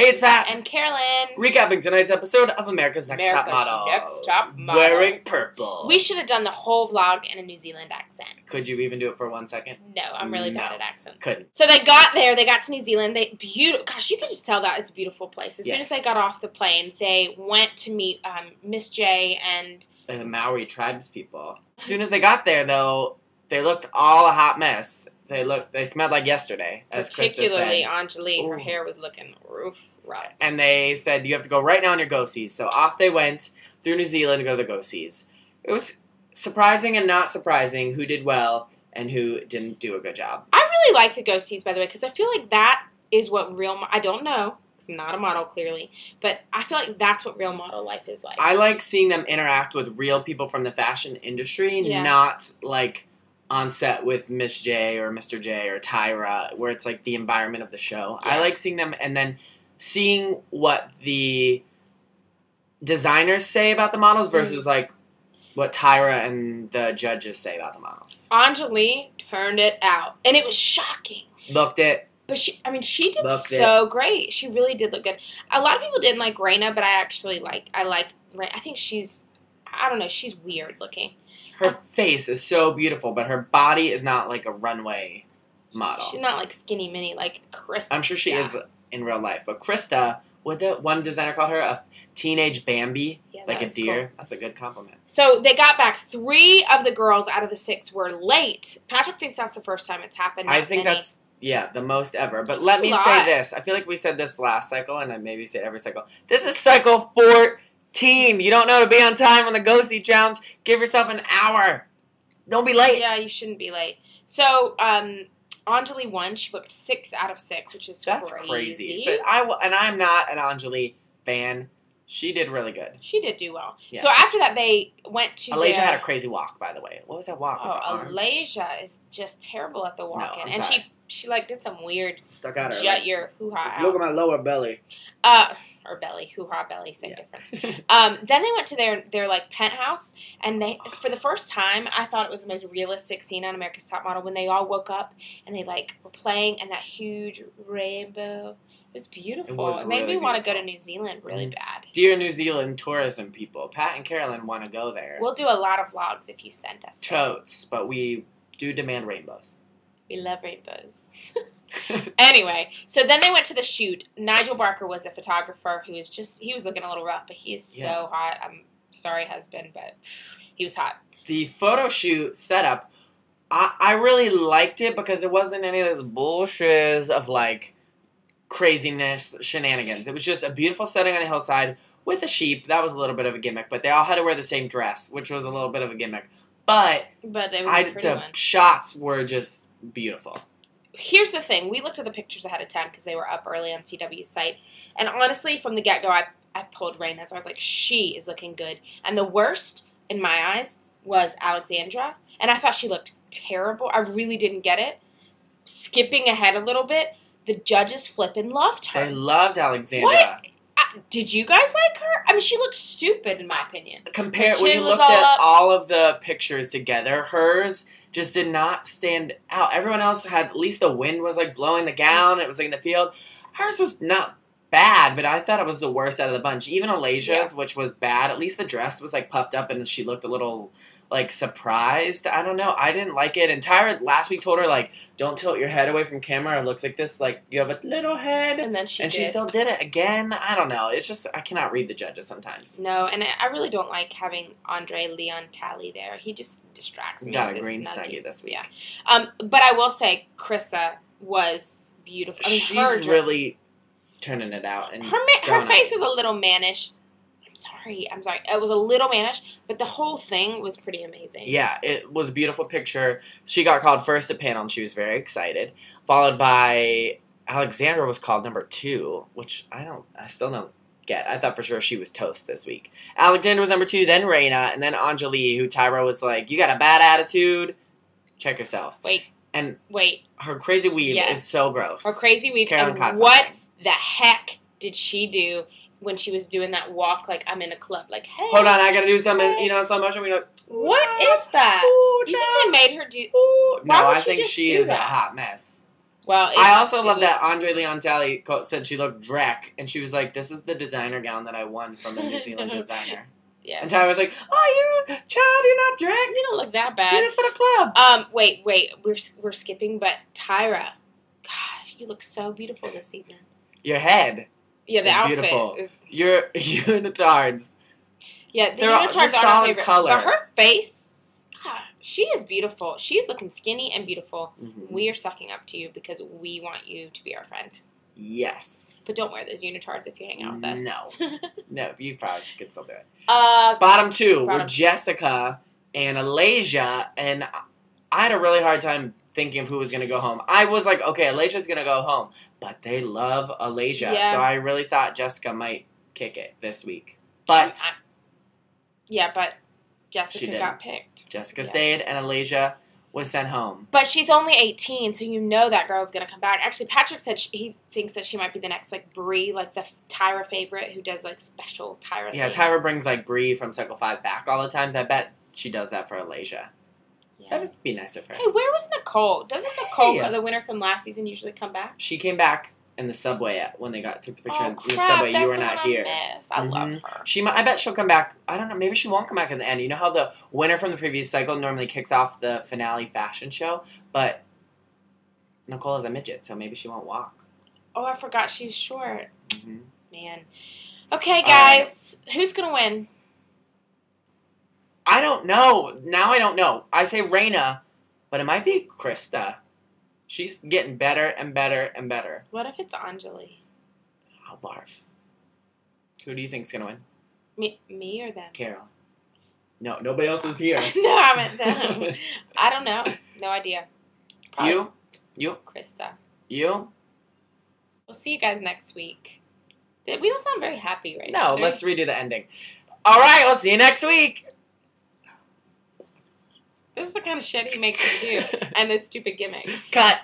Hey, it's Pat. And Carolyn. Recapping tonight's episode of America's Next Top Model. Next Top Model. Wearing purple. We should have done the whole vlog in a New Zealand accent. Could you even do it for 1 second? No, I'm really bad at accents. Couldn't. So they got there. They got to New Zealand. Gosh, you could just tell that is a beautiful place. As soon as they got off the plane, they went to meet Miss J and the Maori tribes people. As soon as they got there, though, they looked all a hot mess. They smelled like yesterday, as Krista said. Particularly Anjali, her hair was looking rough. And they said, you have to go right now on your go-sees. So off they went through New Zealand to go to the go-sees. It was surprising and not surprising who did well and who didn't do a good job. I really like the go-sees, by the way, because I feel like that is what I don't know, because I'm not a model, clearly, but I feel like that's what real model life is like. I like seeing them interact with real people from the fashion industry, not like on set with Miss J or Mr. J or Tyra, where it's like the environment of the show. Yeah. I like seeing them and then seeing what the designers say about the models versus like what Tyra and the judges say about the models. Anjali turned it out, and it was shocking. Looked it. But she did so great. She really did look good. A lot of people didn't like Raina, but I liked Raina. I think she's weird looking. Her face is so beautiful, but her body is not like a runway model. She's not like skinny mini like Krista. I'm sure she is in real life. But Krista, what the one designer called her? A teenage Bambi? Yeah, like a deer? Cool. That's a good compliment. So they got back. 3 of the girls out of the 6 were late. Patrick thinks that's the first time it's happened. I think that's, the most ever. But let me say this. I feel like we said this last cycle, and I maybe say it every cycle. This is cycle 14. You don't know to be on time on the Go-See Challenge. Give yourself an hour. Don't be late. Yeah, you shouldn't be late. So, Anjali won. She booked 6 out of 6, which is crazy. But I'm not an Anjali fan. She did really good. She did do well. Yes. So after that, they went to Alaysia had a crazy walk, by the way. What was that walk? Oh, Alaysia is just terrible at the walk-in. And she like did some weird stuck out her jut your hoo-ha out. Look at my lower belly. Or belly, hoo-ha belly, same difference. Then they went to their like penthouse, and for the first time, I thought it was the most realistic scene on America's Top Model when they all woke up and they like were playing and that huge rainbow. It was beautiful. It made me want to go to New Zealand really bad. Dear New Zealand tourism people, Pat and Carolyn want to go there. We'll do a lot of vlogs if you send us. Totes, but we do demand rainbows. We love rainbows. Anyway, so then they went to the shoot. Nigel Barker was the photographer who he was looking a little rough, but he is so hot. I'm sorry, husband, but he was hot. The photo shoot setup, I really liked it because it wasn't any of this bullshit of like craziness, shenanigans. It was just a beautiful setting on a hillside with a sheep. That was a little bit of a gimmick, but they all had to wear the same dress, which was a little bit of a gimmick. But the shots were just beautiful. Here's the thing. We looked at the pictures ahead of time because they were up early on CW's site. And honestly, from the get-go, I pulled Raina's. I was like, she is looking good. And the worst, in my eyes, was Alexandra. And I thought she looked terrible. I really didn't get it. Skipping ahead a little bit, the judges flippin' loved her. They loved Alexandra. What? Did you guys like her? I mean, she looked stupid, in my opinion. When you looked at all of the pictures together, hers just did not stand out. Everyone else had, at least the wind was like blowing the gown. It was like in the field. Hers was not bad, but I thought it was the worst out of the bunch. Even Alaysia's, which was bad, at least the dress was like puffed up and she looked a little like surprised. I don't know. I didn't like it. And Tyra last week told her like, don't tilt your head away from camera. It looks like this, like you have a little head. And then she still did it again. I don't know. It's just, I cannot read the judges sometimes. No, and I really don't like having Andre Leon Talley there. He just distracts me. Got a green snuggie this week. Yeah. But I will say, Krista was beautiful. I mean, she's really turning it out. And her face was a little mannish. I'm sorry. It was a little mannish, but the whole thing was pretty amazing. Yeah, it was a beautiful picture. She got called first at panel, and she was very excited. Followed by Alexandra was called number 2, which I still don't get. I thought for sure she was toast this week. Alexandra was number 2, then Raina, and then Anjali, who Tyra was like, you got a bad attitude. Check yourself. Wait. Her crazy weave is so gross. Her crazy weave. Carolyn and what the heck did she do when she was doing that walk, like, I'm in a club, like, hey. Hold on, I gotta do something, slow motion. What is that? Ooh, you think they made her do... No, I think she is a hot mess. Well, I also love that Andre Leon Talley said she looked Drek, and she was like, "This is the designer gown that I won from a New Zealand designer." Yeah. And Tyler was like, "Oh, you child, you're not Drek. You don't look that bad. You're just for the club." Wait. We're skipping, but Tyra, gosh, you look so beautiful this season. Your head. Yeah, the is outfit beautiful. is. Your unitards. Yeah, the They're unitards just are my solid favorite. color. But her face, God, she is beautiful. She's looking skinny and beautiful. Mm-hmm. We are sucking up to you because we want you to be our friend. Yes. But don't wear those unitards if you hang out with us. No, you probably could still do it. Bottom 2 were Jessica and Alasia, and I had a really hard time thinking of who was going to go home. I was like, okay, Alasia's going to go home, but they love Alasia, so I really thought Jessica might kick it this week. But but Jessica got picked. Jessica stayed, and Alasia was sent home. But she's only 18, so you know that girl's going to come back. Actually, Patrick said he thinks that she might be the next, like, Brie, like the Tyra favorite who does, like, special Tyra things. Tyra brings, like, Brie from Cycle 5 back all the times. I bet she does that for Alasia. Yeah. That would be nice of her. Hey, where was Nicole? Doesn't Nicole, the winner from last season, usually come back? She came back in the subway when they took the picture in the crap, subway. That's you were not here. I love her. I bet she'll come back. I don't know. Maybe she won't come back in the end. You know how the winner from the previous cycle normally kicks off the finale fashion show, but Nicole is a midget, so maybe she won't walk. Oh, I forgot she's short. Mm-hmm. Man. Okay, guys, who's gonna win? I don't know. Now I don't know. I say Raina, but it might be Krista. She's getting better and better and better. What if it's Anjali? Oh, barf. Who do you think's gonna win? Me or them? Carol. No, nobody else is here. No, I meant them. I don't know. No idea. Probably you? Krista. You? We'll see you guys next week. We don't sound very happy right now. No, let's redo the ending. All right, we'll see you next week. This is the kind of shit he makes me do. And those stupid gimmicks. Cut.